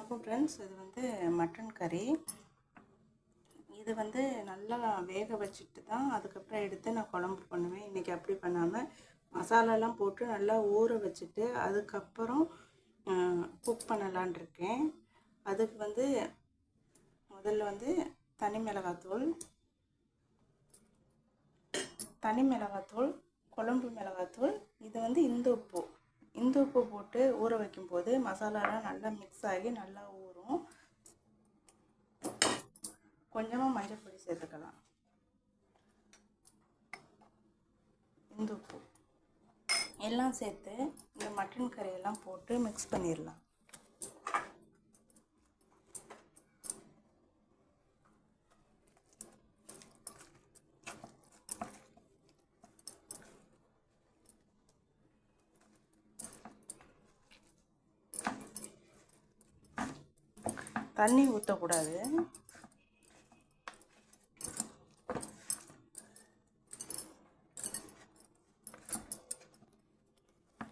வணக்கம் ஃப்ரெண்ட்ஸ். இது வந்து மட்டன் கறி. இது வந்து நல்லா வேக வச்சுட்டு தான் அதுக்கப்புறம் எடுத்து நான் குழம்பு பண்ணுவேன். இன்றைக்கி அப்படி பண்ணாமல் மசாலாலாம் போட்டு நல்லா ஊற வச்சுட்டு அதுக்கப்புறம் குக் பண்ணலான் இருக்கேன். அதுக்கு வந்து முதல்ல வந்து தனி மிளகாத்தூள், குழம்பு மிளகாத்தூள், இது வந்து இந்து உப்பு போட்டு ஊற வைக்கும்போது மசாலாலாம் நல்லா மிக்ஸ் ஆகி நல்லா ஊறும். கொஞ்சமாக மஞ்சள் பொடி சேர்த்துக்கலாம். இந்து உப்பு எல்லாம் சேர்த்து இந்த மட்டன் கறியெல்லாம் போட்டு மிக்ஸ் பண்ணிடலாம். தண்ணி ஊற்றக்கூடாது.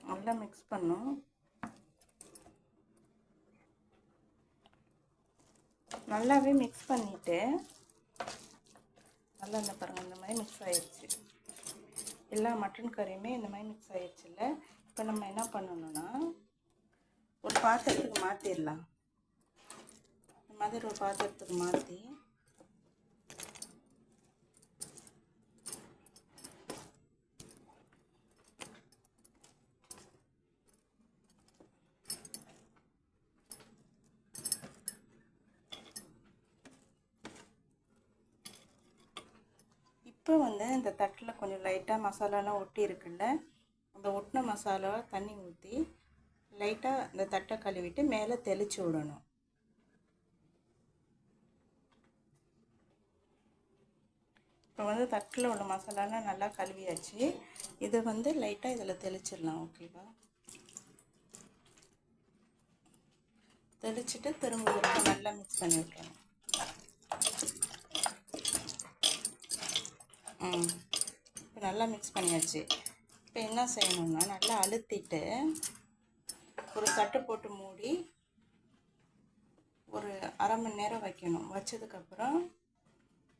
நல்லா மிக்ஸ் பண்ணும். நல்லாவே மிக்ஸ் பண்ணிவிட்டு நல்லா இந்த பாருங்கள், இந்த மாதிரி மிக்ஸ் ஆகிடுச்சு. எல்லா மட்டன் கறியுமே இந்த மாதிரி மிக்ஸ் ஆகிடுச்சு. இல்லை, இப்போ நம்ம என்ன பண்ணணும்னா ஒரு பாத்திரத்துக்கு மாற்றிடலாம். இந்த மாதிரி ஒரு பாத்திரத்துக்கு மாற்றி இப்போ வந்து இந்த தட்டில் கொஞ்சம் லைட்டாக மசாலாலாம் ஒட்டி இருக்குல்ல, அந்த ஒட்டின மசாலாவை தண்ணி ஊற்றி லைட்டாக இந்த தட்டை கழுவிட்டு மேலே தெளித்து விடணும். இப்போ வந்து தட்டில் உள்ள மசாலாலாம் நல்லா கழுவியாச்சு. இதை வந்து லைட்டாக இதில் தெளிச்சிடலாம். ஓகேவா? தெளிச்சுட்டு திரும்ப நல்லா மிக்ஸ் பண்ணி விட்டுறணும். இப்போ நல்லா மிக்ஸ் பண்ணியாச்சு. இப்போ என்ன செய்யணும்னா நல்லா அழுத்திட்டு ஒரு தட்டு போட்டு மூடி ஒரு அரை மணி நேரம் வைக்கணும். வச்சதுக்கப்புறம்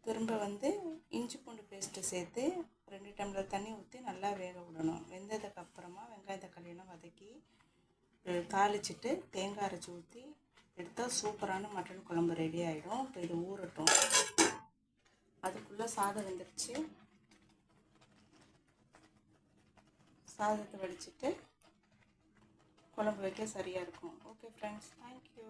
திரும்ப வந்து இஞ்சி பூண்டு பேஸ்ட்டு சேர்த்து 2 டம்ளர் தண்ணி ஊற்றி நல்லா வேக விடணும். வெந்ததுக்கப்புறமா வெங்காய தக்காளியெல்லாம் வதக்கி தாளிச்சிட்டு தேங்காய் அரைச்சி ஊற்றி எடுத்தால் சூப்பரான மட்டன் குழம்பு ரெடி ஆகிடும். இப்போ இது ஊறட்டும். அதுக்குள்ளே சாதம் வெந்துருச்சு. சாதத்தை வடிச்சிட்டு குழம்பு வைக்க சரியாக இருக்கும். Okay friends, thank you.